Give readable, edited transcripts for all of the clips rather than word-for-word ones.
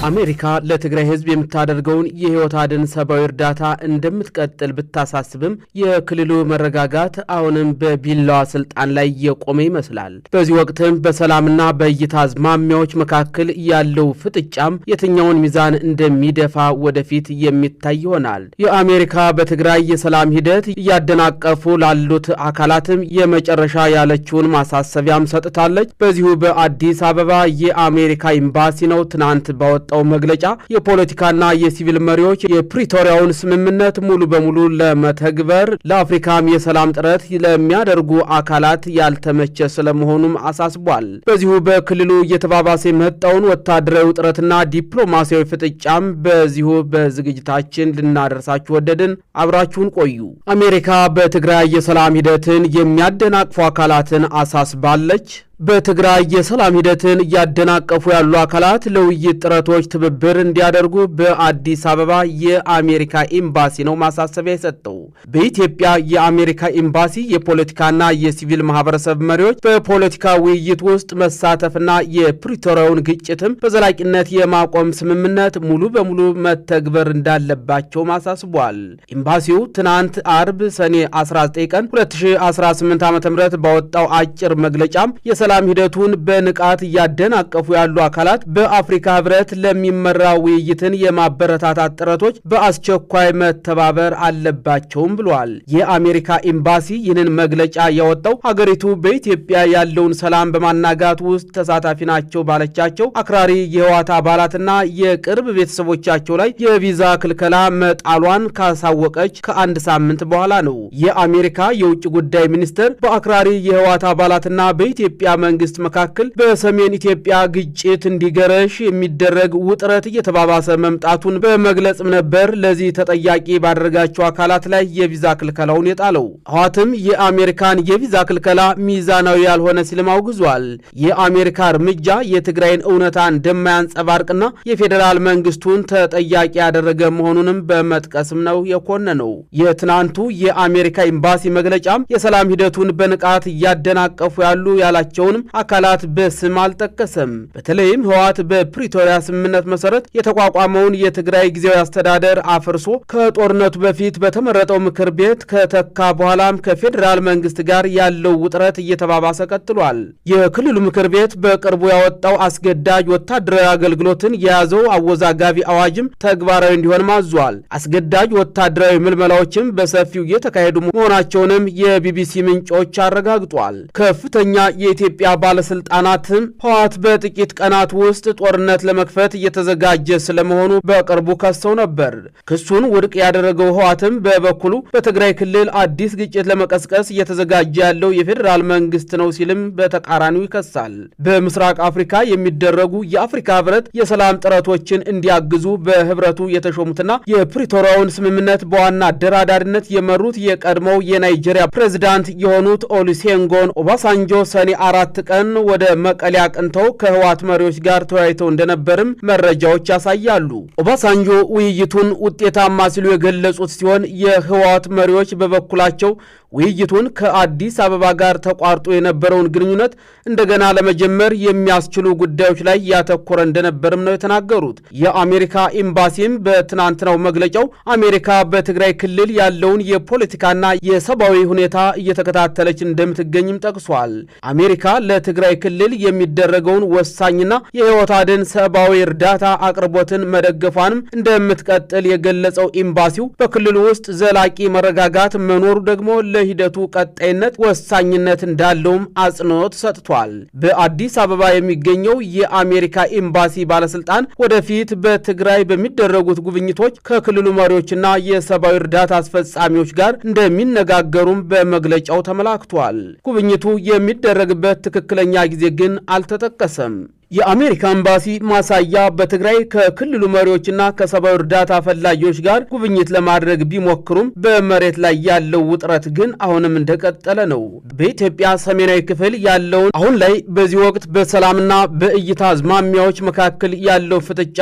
አሜሪካ ለትግራይ ህዝብ የምታደርገውን የህይወት አድን ሰብአዊ እርዳታ እንደምትቀጥል ብታሳስብም የክልሉ መረጋጋት አሁንም በቢላዋ ስልጣን ላይ የቆመ ይመስላል። በዚህ ወቅትም በሰላምና በእይታ አዝማሚያዎች መካከል ያለው ፍጥጫም የትኛውን ሚዛን እንደሚደፋ ወደፊት የሚታይ ይሆናል። የአሜሪካ በትግራይ የሰላም ሂደት እያደናቀፉ ላሉት አካላትም የመጨረሻ ያለችውን ማሳሰቢያም ሰጥታለች። በዚሁ በአዲስ አበባ የአሜሪካ ኤምባሲ ነው ትናንት ባወጣው መግለጫ የፖለቲካና የሲቪል መሪዎች የፕሪቶሪያውን ስምምነት ሙሉ በሙሉ ለመተግበር ለአፍሪካም የሰላም ጥረት ለሚያደርጉ አካላት ያልተመቸ ስለመሆኑም አሳስቧል። በዚሁ በክልሉ እየተባባሰ የመጣውን ወታደራዊ ውጥረትና ዲፕሎማሲያዊ ፍጥጫም በዚሁ በዝግጅታችን ልናደርሳችሁ ወደድን። አብራችሁን ቆዩ። አሜሪካ በትግራይ የሰላም ሂደትን የሚያደናቅፉ አካላትን አሳስባለች። በትግራይ የሰላም ሂደትን እያደናቀፉ ያሉ አካላት ለውይይት ጥረቶች ትብብር እንዲያደርጉ በአዲስ አበባ የአሜሪካ ኤምባሲ ነው ማሳሰቢያ የሰጠው። በኢትዮጵያ የአሜሪካ ኤምባሲ የፖለቲካና የሲቪል ማህበረሰብ መሪዎች በፖለቲካ ውይይት ውስጥ መሳተፍና የፕሪቶሪያውን ግጭትም በዘላቂነት የማቆም ስምምነት ሙሉ በሙሉ መተግበር እንዳለባቸው አሳስቧል። ኤምባሲው ትናንት አርብ ሰኔ 19 ቀን 2018 ዓ.ም ባወጣው አጭር መግለጫም የሰላም ሂደቱን በንቃት እያደናቀፉ ያሉ አካላት በአፍሪካ ህብረት ለሚመራ ውይይትን የማበረታታት ጥረቶች በአስቸኳይ መተባበር አለባቸውም ብሏል። የአሜሪካ ኤምባሲ ይህንን መግለጫ ያወጣው ሀገሪቱ በኢትዮጵያ ያለውን ሰላም በማናጋት ውስጥ ተሳታፊ ናቸው ባለቻቸው አክራሪ የህወሓት አባላትና የቅርብ ቤተሰቦቻቸው ላይ የቪዛ ክልከላ መጣሏን ካሳወቀች ከአንድ ሳምንት በኋላ ነው። የአሜሪካ የውጭ ጉዳይ ሚኒስቴር በአክራሪ የህወሓት አባላትና በኢትዮጵያ መንግስት መካከል በሰሜን ኢትዮጵያ ግጭት እንዲገረሽ የሚደረግ ውጥረት እየተባባሰ መምጣቱን በመግለጽም ነበር ለዚህ ተጠያቂ ባደረጋቸው አካላት ላይ የቪዛ ክልከላውን የጣለው። ህወሓትም የአሜሪካን የቪዛ ክልከላ ሚዛናዊ ያልሆነ ሲልም አውግዟል። የአሜሪካ እርምጃ የትግራይን እውነታ እንደማያንጸባርቅና የፌዴራል መንግስቱን ተጠያቂ ያደረገ መሆኑንም በመጥቀስም ነው የኮነነው። የትናንቱ የአሜሪካ ኤምባሲ መግለጫም የሰላም ሂደቱን በንቃት እያደናቀፉ ያሉ ያላቸውንም አካላት በስም አልጠቀሰም። በተለይም ህወሓት በፕሪቶሪያ ስምምነት መሰረት የተቋቋመውን የትግራይ ጊዜያዊ አስተዳደር አፍርሶ ከጦርነቱ በፊት በተመረጠው ምክር ቤት ከተካ በኋላም ከፌዴራል መንግስት ጋር ያለው ውጥረት እየተባባሰ ቀጥሏል። የክልሉ ምክር ቤት በቅርቡ ያወጣው አስገዳጅ ወታደራዊ አገልግሎትን የያዘው አወዛጋቢ አዋጅም ተግባራዊ እንዲሆን ማዟል። አስገዳጅ ወታደራዊ ምልመላዎችም በሰፊው እየተካሄዱ መሆናቸውንም የቢቢሲ ምንጮች አረጋግጧል። ከፍተኛ የኢትዮጵያ ባለስልጣናትም ህወሓት በጥቂት ቀናት ውስጥ ጦርነት ለመክፈት እየተዘጋጀ ስለመሆኑ በቅርቡ ከሰው ነበር። ክሱን ውድቅ ያደረገው ህወሓትም በበኩሉ በትግራይ ክልል አዲስ ግጭት ለመቀስቀስ እየተዘጋጀ ያለው የፌዴራል መንግስት ነው ሲልም በተቃራኒው ይከሳል። በምስራቅ አፍሪካ የሚደረጉ የአፍሪካ ህብረት የሰላም ጥረቶችን እንዲያግዙ በህብረቱ የተሾሙትና የፕሪቶሪያውን ስምምነት በዋና አደራዳሪነት የመሩት የቀድሞው የናይጄሪያ ፕሬዝዳንት የሆኑት ኦሉሴጉን ኦባሳንጆ ሰኔ 4 ቀን ወደ መቀሌ አቅንተው ከህወሓት መሪዎች ጋር ተወያይተው እንደነበርም መረጃዎች ያሳያሉ። ኦባሳንጆ ውይይቱን ውጤታማ ሲሉ የገለጹት ሲሆን የህወሓት መሪዎች በበኩላቸው ውይይቱን ከአዲስ አበባ ጋር ተቋርጦ የነበረውን ግንኙነት እንደገና ለመጀመር የሚያስችሉ ጉዳዮች ላይ ያተኮረ እንደነበርም ነው የተናገሩት። የአሜሪካ ኤምባሲም በትናንትናው መግለጫው አሜሪካ በትግራይ ክልል ያለውን የፖለቲካና የሰብአዊ ሁኔታ እየተከታተለች እንደምትገኝም ጠቅሷል። አሜሪካ ለትግራይ ክልል የሚደረገውን ወሳኝና የህይወት አድን ሰብአዊ እርዳታ አቅርቦትን መደገፏንም እንደምትቀጥል የገለጸው ኤምባሲው በክልሉ ውስጥ ዘላቂ መረጋጋት መኖሩ ደግሞ ለሂደቱ ቀጣይነት ወሳኝነት እንዳለውም አጽንኦት ሰጥቷል። በአዲስ አበባ የሚገኘው የአሜሪካ ኤምባሲ ባለስልጣን ወደፊት በትግራይ በሚደረጉት ጉብኝቶች ከክልሉ መሪዎችና የሰብአዊ እርዳታ አስፈጻሚዎች ጋር እንደሚነጋገሩም በመግለጫው ተመላክቷል። ጉብኝቱ የሚደረግበት ትክክለኛ ጊዜ ግን አልተጠቀሰም። የአሜሪካ ኤምባሲ ማሳያ በትግራይ ከክልሉ መሪዎችና ከሰብአዊ እርዳታ ፈላጊዎች ጋር ጉብኝት ለማድረግ ቢሞክሩም በመሬት ላይ ያለው ውጥረት ግን አሁንም እንደቀጠለ ነው። በኢትዮጵያ ሰሜናዊ ክፍል ያለውን አሁን ላይ በዚህ ወቅት በሰላምና በእይታ አዝማሚያዎች መካከል ያለው ፍጥጫ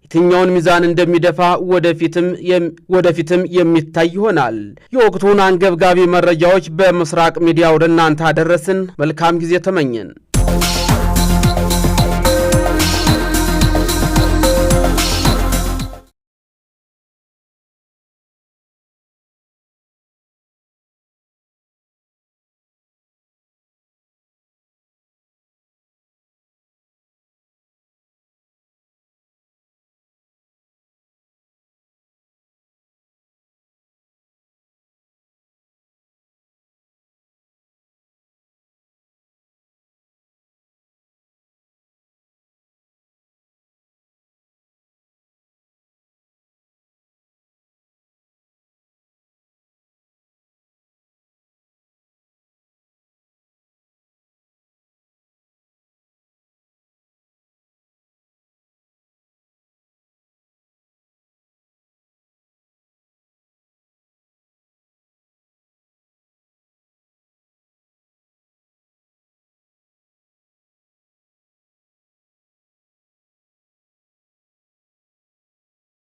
የትኛውን ሚዛን እንደሚደፋ ወደፊትም የሚታይ ይሆናል። የወቅቱን አንገብጋቢ መረጃዎች በምስራቅ ሚዲያ ወደ እናንተ አደረስን። መልካም ጊዜ ተመኘን።